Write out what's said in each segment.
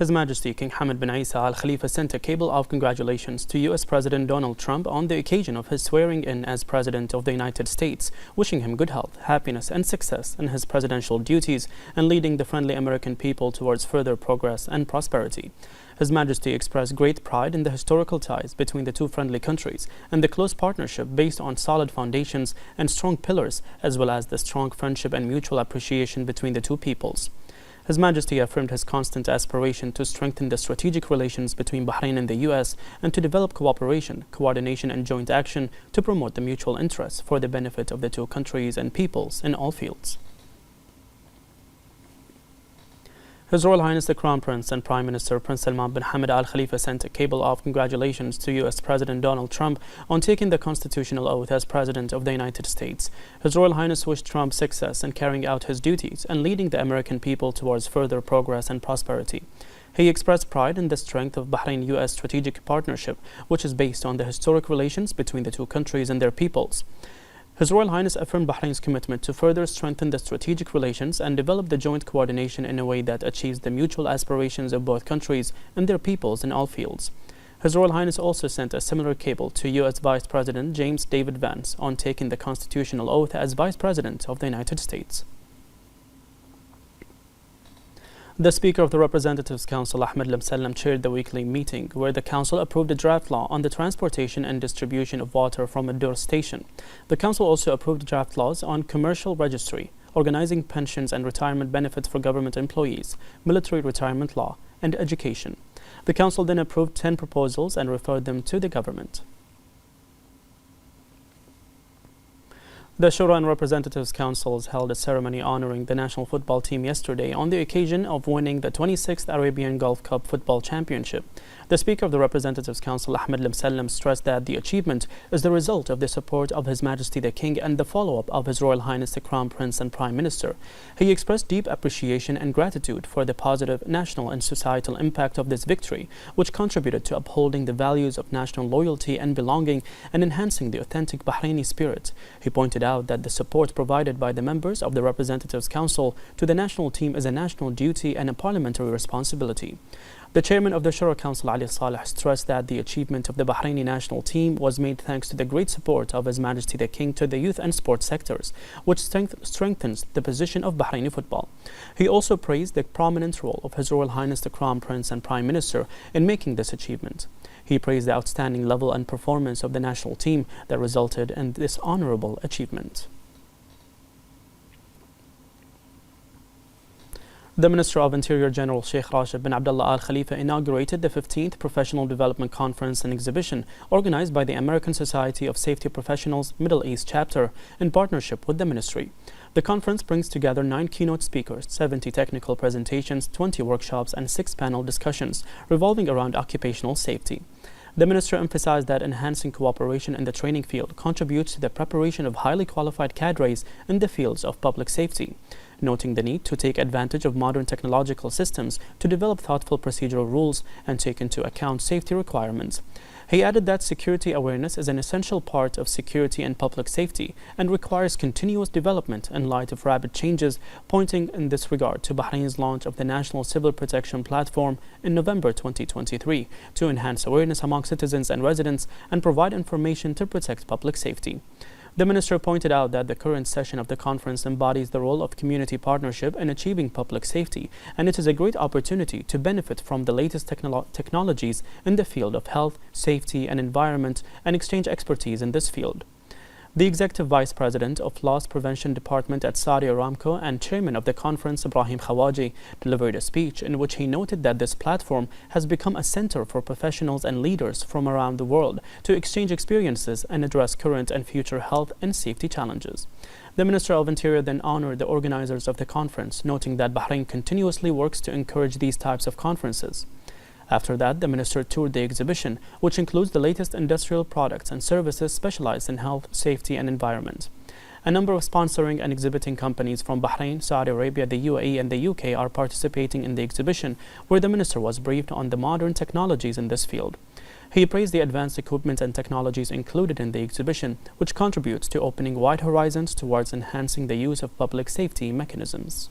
His Majesty King Hamad bin Isa Al Khalifa sent a cable of congratulations to U.S. President Donald Trump on the occasion of his swearing in as President of the United States, wishing him good health, happiness and success in his presidential duties and leading the friendly American people towards further progress and prosperity. His Majesty expressed great pride in the historical ties between the two friendly countries and the close partnership based on solid foundations and strong pillars, as well as the strong friendship and mutual appreciation between the two peoples. His Majesty affirmed his constant aspiration to strengthen the strategic relations between Bahrain and the U.S. and to develop cooperation, coordination and joint action to promote the mutual interests for the benefit of the two countries and peoples in all fields. His Royal Highness the Crown Prince and Prime Minister Prince Salman bin Hamad Al Khalifa sent a cable of congratulations to U.S. President Donald Trump on taking the constitutional oath as President of the United States. His Royal Highness wished Trump success in carrying out his duties and leading the American people towards further progress and prosperity. He expressed pride in the strength of Bahrain-U.S. strategic partnership, which is based on the historic relations between the two countries and their peoples. His Royal Highness affirmed Bahrain's commitment to further strengthen the strategic relations and develop the joint coordination in a way that achieves the mutual aspirations of both countries and their peoples in all fields. His Royal Highness also sent a similar cable to U.S. Vice President James David Vance on taking the constitutional oath as Vice President of the United States. The Speaker of the Representatives Council, Ahmed Lamsallam, chaired the weekly meeting where the Council approved a draft law on the transportation and distribution of water from a Dur station. The Council also approved draft laws on commercial registry, organizing pensions and retirement benefits for government employees, military retirement law, and education. The Council then approved 10 proposals and referred them to the government. The Shura and Representatives Councils held a ceremony honoring the national football team yesterday on the occasion of winning the 26th Arabian Gulf Cup Football Championship. The Speaker of the Representatives Council, Ahmed Lamsallam, stressed that the achievement is the result of the support of His Majesty the King and the follow-up of His Royal Highness the Crown Prince and Prime Minister. He expressed deep appreciation and gratitude for the positive national and societal impact of this victory, which contributed to upholding the values of national loyalty and belonging and enhancing the authentic Bahraini spirit. He pointed out that the support provided by the members of the Representatives Council to the national team is a national duty and a parliamentary responsibility. The chairman of the Shura Council, Ali Saleh, stressed that the achievement of the Bahraini national team was made thanks to the great support of His Majesty the King to the youth and sports sectors, which strengthens the position of Bahraini football. He also praised the prominent role of His Royal Highness the Crown Prince and Prime Minister in making this achievement. He praised the outstanding level and performance of the national team that resulted in this honorable achievement. The Minister of Interior General Sheikh Rashid bin Abdullah Al Khalifa inaugurated the 15th Professional Development Conference and Exhibition organized by the American Society of Safety Professionals Middle East Chapter in partnership with the Ministry. The conference brings together 9 keynote speakers, 70 technical presentations, 20 workshops and 6 panel discussions revolving around occupational safety. The Minister emphasized that enhancing cooperation in the training field contributes to the preparation of highly qualified cadres in the fields of public safety, noting the need to take advantage of modern technological systems to develop thoughtful procedural rules and take into account safety requirements. He added that security awareness is an essential part of security and public safety and requires continuous development in light of rapid changes, pointing in this regard to Bahrain's launch of the National Civil Protection Platform in November 2023 to enhance awareness among citizens and residents and provide information to protect public safety. The Minister pointed out that the current session of the conference embodies the role of community partnership in achieving public safety, and it is a great opportunity to benefit from the latest technologies in the field of health, safety and environment and exchange expertise in this field. The Executive Vice President of Loss Prevention Department at Saudi Aramco and Chairman of the conference, Ibrahim Khawaji, delivered a speech in which he noted that this platform has become a center for professionals and leaders from around the world to exchange experiences and address current and future health and safety challenges. The Minister of Interior then honored the organizers of the conference, noting that Bahrain continuously works to encourage these types of conferences. After that, the Minister toured the exhibition, which includes the latest industrial products and services specialized in health, safety and environment. A number of sponsoring and exhibiting companies from Bahrain, Saudi Arabia, the UAE and the UK are participating in the exhibition, where the Minister was briefed on the modern technologies in this field. He praised the advanced equipment and technologies included in the exhibition, which contributes to opening wide horizons towards enhancing the use of public safety mechanisms.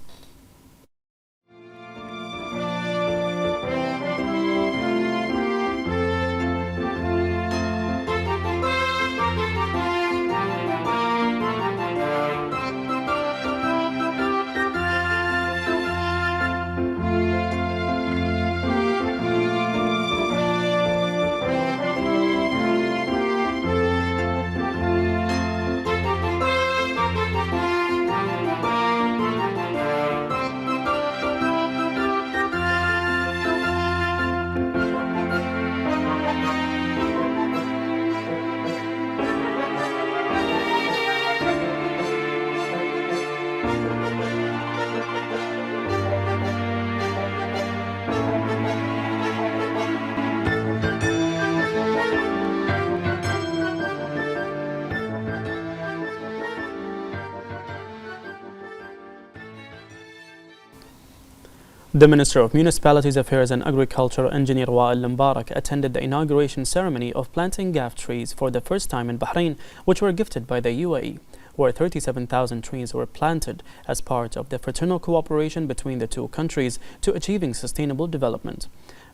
The Minister of Municipalities Affairs and Agriculture, Engineer Wael Mbarak, attended the inauguration ceremony of planting gaff trees for the first time in Bahrain, which were gifted by the UAE, where 37,000 trees were planted as part of the fraternal cooperation between the two countries to achieving sustainable development.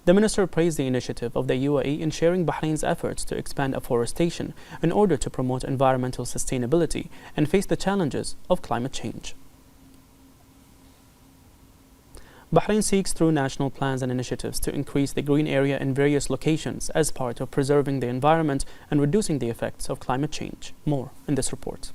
The minister praised the initiative of the UAE in sharing Bahrain's efforts to expand afforestation in order to promote environmental sustainability and face the challenges of climate change. Bahrain seeks through national plans and initiatives to increase the green area in various locations as part of preserving the environment and reducing the effects of climate change. More in this report.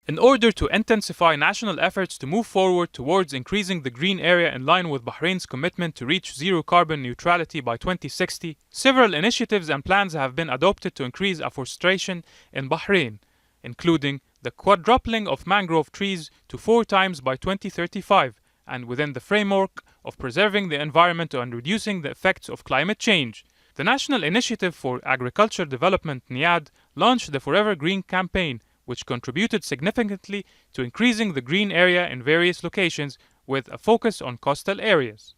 In order to intensify national efforts to move forward towards increasing the green area in line with Bahrain's commitment to reach zero carbon neutrality by 2060, several initiatives and plans have been adopted to increase afforestation in Bahrain, including the quadrupling of mangrove trees to 4 times by 2035, and within the framework of preserving the environment and reducing the effects of climate change. The National Initiative for Agriculture Development (NIAD) launched the Forever Green campaign, which contributed significantly to increasing the green area in various locations with a focus on coastal areas.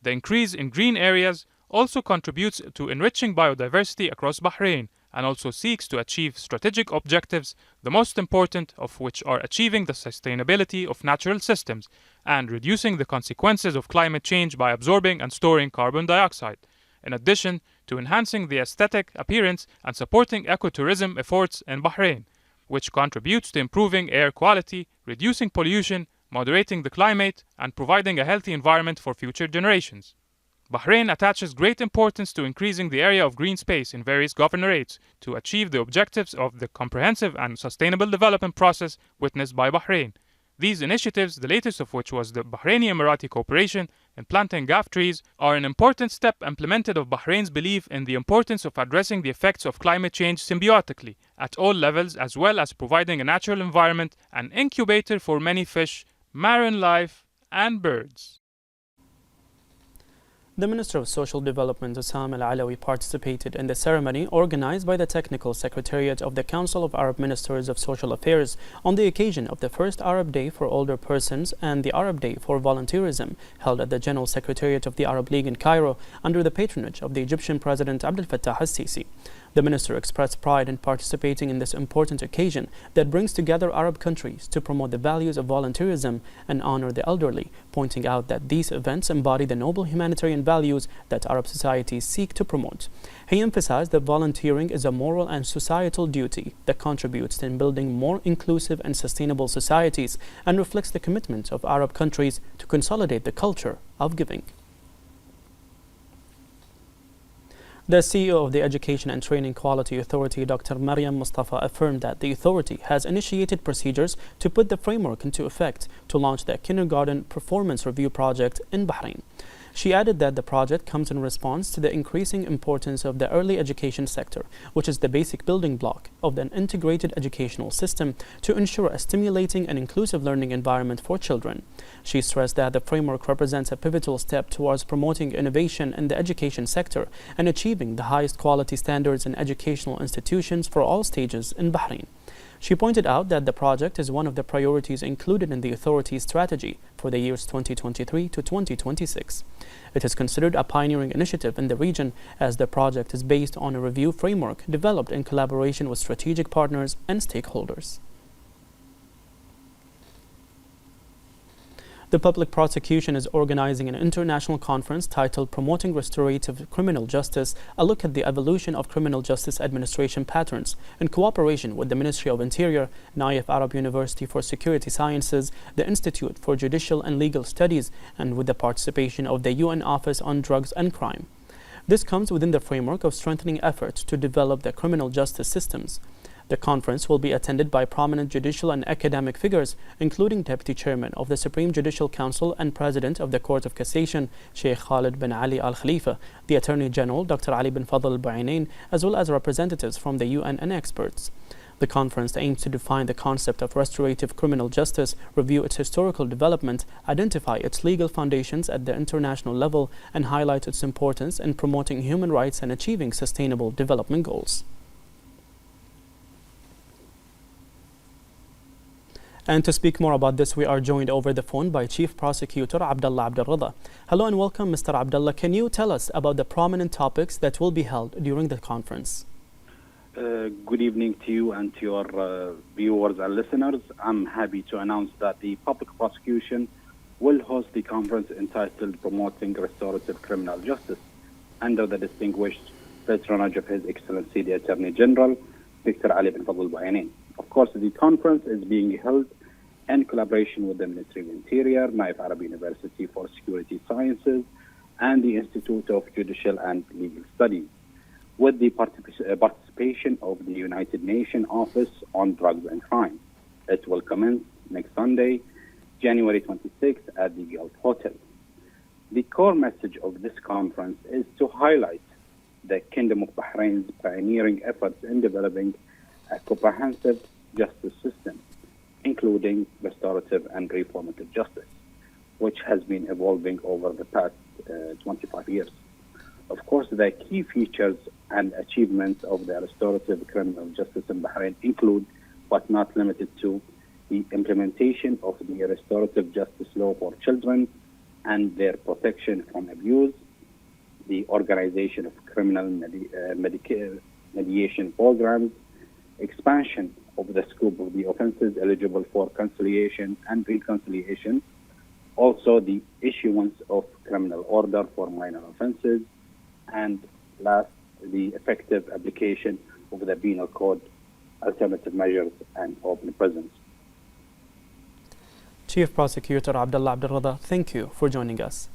The increase in green areas also contributes to enriching biodiversity across Bahrain, and also seeks to achieve strategic objectives, the most important of which are achieving the sustainability of natural systems and reducing the consequences of climate change by absorbing and storing carbon dioxide, in addition to enhancing the aesthetic appearance and supporting ecotourism efforts in Bahrain, which contributes to improving air quality, reducing pollution, moderating the climate, and providing a healthy environment for future generations. Bahrain attaches great importance to increasing the area of green space in various governorates to achieve the objectives of the comprehensive and sustainable development process witnessed by Bahrain. These initiatives, the latest of which was the Bahraini-Emirati cooperation in planting gaff trees, are an important step implemented of Bahrain's belief in the importance of addressing the effects of climate change symbiotically at all levels, as well as providing a natural environment, an incubator for many fish, marine life, and birds. The Minister of Social Development, Hussam Al-Alawi, participated in the ceremony organized by the Technical Secretariat of the Council of Arab Ministers of Social Affairs on the occasion of the first Arab Day for Older Persons and the Arab Day for Volunteerism, held at the General Secretariat of the Arab League in Cairo under the patronage of the Egyptian President Abdel Fattah al-Sisi. The minister expressed pride in participating in this important occasion that brings together Arab countries to promote the values of volunteerism and honor the elderly, pointing out that these events embody the noble humanitarian values that Arab societies seek to promote. He emphasized that volunteering is a moral and societal duty that contributes in building more inclusive and sustainable societies and reflects the commitment of Arab countries to consolidate the culture of giving. The CEO of the Education and Training Quality Authority, Dr. Maryam Mustafa, affirmed that the authority has initiated procedures to put the framework into effect to launch the Kindergarten Performance Review Project in Bahrain. She added that the project comes in response to the increasing importance of the early education sector, which is the basic building block of an integrated educational system to ensure a stimulating and inclusive learning environment for children. She stressed that the framework represents a pivotal step towards promoting innovation in the education sector and achieving the highest quality standards in educational institutions for all stages in Bahrain. She pointed out that the project is one of the priorities included in the authority's strategy for the years 2023 to 2026. It is considered a pioneering initiative in the region as the project is based on a review framework developed in collaboration with strategic partners and stakeholders. The public prosecution is organizing an international conference titled Promoting Restorative Criminal Justice, a look at the evolution of criminal justice administration patterns, in cooperation with the Ministry of Interior, Naif Arab University for Security Sciences, the Institute for Judicial and Legal Studies, and with the participation of the UN Office on Drugs and Crime. This comes within the framework of strengthening efforts to develop the criminal justice systems. The conference will be attended by prominent judicial and academic figures, including Deputy Chairman of the Supreme Judicial Council and President of the Court of Cassation, Sheikh Khalid bin Ali Al Khalifa, the Attorney General, Dr. Ali bin Fadl Al Bu'aynain, as well as representatives from the UN and experts. The conference aims to define the concept of restorative criminal justice, review its historical development, identify its legal foundations at the international level, and highlight its importance in promoting human rights and achieving sustainable development goals. And to speak more about this, we are joined over the phone by Chief Prosecutor Abdullah Abdulrada. Hello and welcome, Mr. Abdullah. Can you tell us about the prominent topics that will be held during the conference? Good evening to you and to your viewers and listeners. I'm happy to announce that the public prosecution will host the conference entitled Promoting Restorative Criminal Justice under the distinguished patronage of His Excellency the Attorney General, Dr. Ali bin Fadl Bayanin. Of course, the conference is being held in collaboration with the Ministry of Interior, Naif Arab University for Security Sciences, and the Institute of Judicial and Legal Studies, with the participation of the United Nations Office on Drugs and Crime. It will commence next Sunday, January 26th at the Gulf Hotel. The core message of this conference is to highlight the Kingdom of Bahrain's pioneering efforts in developing a comprehensive justice system, including restorative and reformative justice, which has been evolving over the past 25 years. Of course, the key features and achievements of the restorative criminal justice in Bahrain include, but not limited to, the implementation of the restorative justice law for children and their protection from abuse, the organization of criminal mediation programs, expansion of the scope of the offenses eligible for conciliation and reconciliation, also the issuance of criminal order for minor offenses, and last, the effective application of the penal code, alternative measures, and open prisons. Chief Prosecutor Abdullah Abdulrada, thank you for joining us.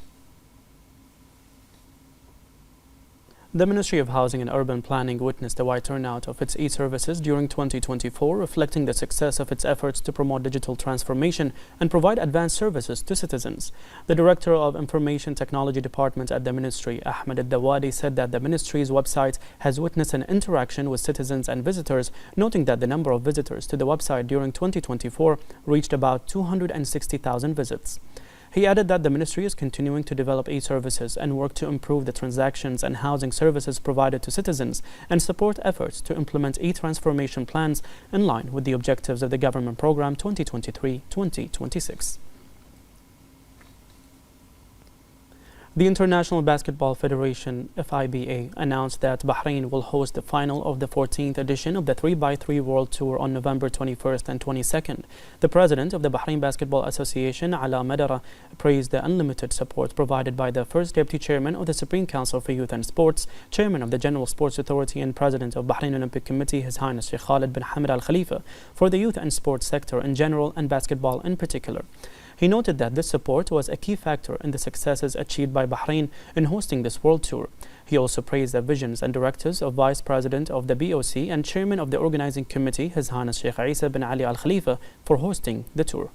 The Ministry of Housing and Urban Planning witnessed a wide turnout of its e-services during 2024, reflecting the success of its efforts to promote digital transformation and provide advanced services to citizens. The Director of Information Technology Department at the Ministry, Ahmed Al-Dawadi, said that the Ministry's website has witnessed an interaction with citizens and visitors, noting that the number of visitors to the website during 2024 reached about 260,000 visits. He added that the ministry is continuing to develop e-services and work to improve the transactions and housing services provided to citizens and support efforts to implement e-transformation plans in line with the objectives of the government program 2023-2026. The International Basketball Federation, FIBA, announced that Bahrain will host the final of the 14th edition of the 3x3 World Tour on November 21st and 22nd. The president of the Bahrain Basketball Association, Ala Madara, praised the unlimited support provided by the first deputy chairman of the Supreme Council for Youth and Sports, chairman of the General Sports Authority and president of Bahrain Olympic Committee, His Highness Sheikh Khalid bin Hamad Al Khalifa, for the youth and sports sector in general and basketball in particular. He noted that this support was a key factor in the successes achieved by Bahrain in hosting this world tour. He also praised the visions and directives of Vice President of the BOC and Chairman of the Organizing Committee, His Highness Sheikh Isa bin Ali Al Khalifa, for hosting the tour.